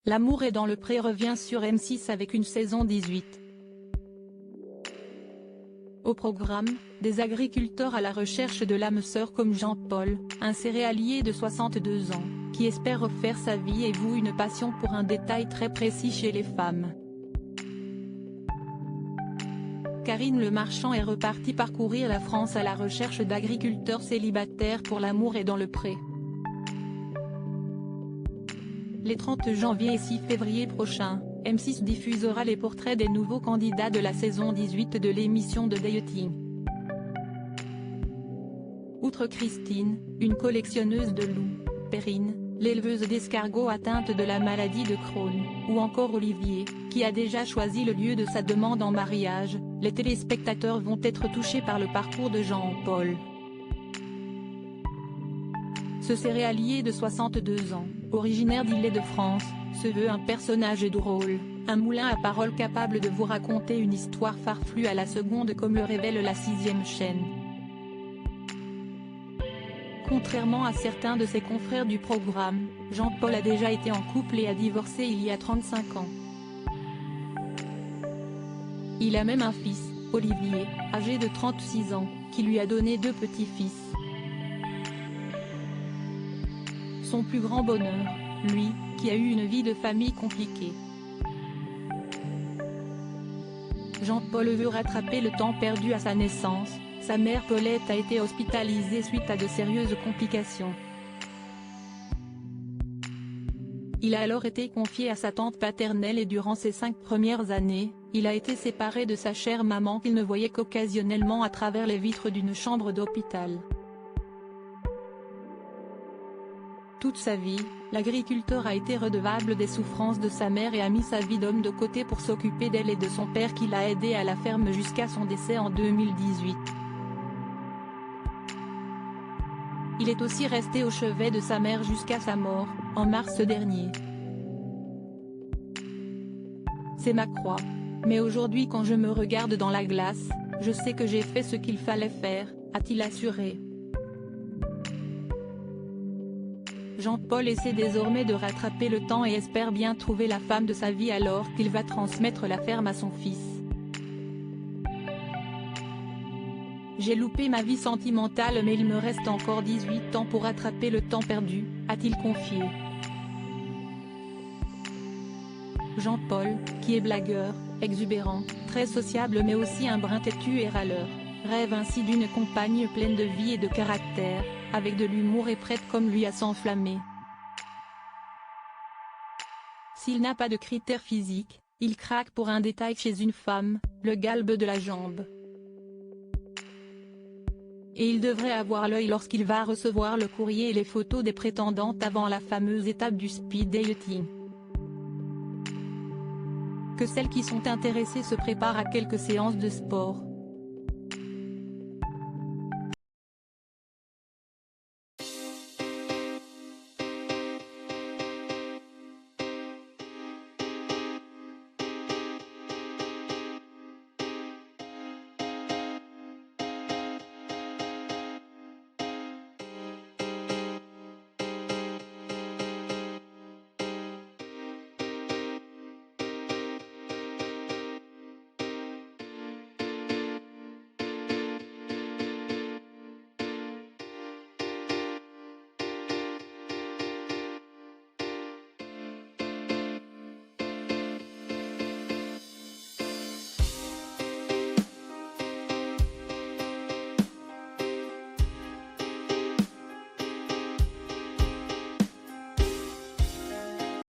L'amour est dans le pré revient sur M6 avec une saison 18. Au programme, des agriculteurs à la recherche de l'âme sœur comme Jean-Paul, un céréalier de 62 ans, qui espère refaire sa vie et voue une passion pour un détail très précis chez les femmes. Karine Le Marchand est repartie parcourir la France à la recherche d'agriculteurs célibataires pour l'amour et dans le pré. Les 30 janvier et 6 février prochains, M6 diffusera les portraits des nouveaux candidats de la saison 18 de l'émission de dating. Outre Christine, une collectionneuse de loups, Perrine, l'éleveuse d'escargots atteinte de la maladie de Crohn, ou encore Olivier, qui a déjà choisi le lieu de sa demande en mariage, les téléspectateurs vont être touchés par le parcours de Jean-Paul. Ce céréalier de 62 ans, originaire d'Île-de-France, se veut un personnage drôle, un moulin à paroles capable de vous raconter une histoire farfelue à la seconde comme le révèle la 6e chaîne. Contrairement à certains de ses confrères du programme, Jean-Paul a déjà été en couple et a divorcé il y a 35 ans. Il a même un fils, Olivier, âgé de 36 ans, qui lui a donné 2 petits-fils. Son plus grand bonheur, lui, qui a eu une vie de famille compliquée. Jean-Paul veut rattraper le temps perdu à sa naissance, sa mère Paulette a été hospitalisée suite à de sérieuses complications. Il a alors été confié à sa tante paternelle et durant ses 5 premières années, il a été séparé de sa chère maman qu'il ne voyait qu'occasionnellement à travers les vitres d'une chambre d'hôpital. Toute sa vie, l'agriculteur a été redevable des souffrances de sa mère et a mis sa vie d'homme de côté pour s'occuper d'elle et de son père qui l'a aidé à la ferme jusqu'à son décès en 2018. Il est aussi resté au chevet de sa mère jusqu'à sa mort, en mars dernier. C'est ma croix. Mais aujourd'hui quand je me regarde dans la glace, je sais que j'ai fait ce qu'il fallait faire, a-t-il assuré. Jean-Paul essaie désormais de rattraper le temps et espère bien trouver la femme de sa vie alors qu'il va transmettre la ferme à son fils. J'ai loupé ma vie sentimentale mais il me reste encore 18 ans pour rattraper le temps perdu, a-t-il confié. Jean-Paul, qui est blagueur, exubérant, très sociable mais aussi un brin têtu et râleur, rêve ainsi d'une compagne pleine de vie et de caractère, avec de l'humour et prête comme lui à s'enflammer. S'il n'a pas de critères physiques, il craque pour un détail chez une femme, le galbe de la jambe. Et il devrait avoir l'œil lorsqu'il va recevoir le courrier et les photos des prétendantes avant la fameuse étape du speed dating. Que celles qui sont intéressées se préparent à quelques séances de sport.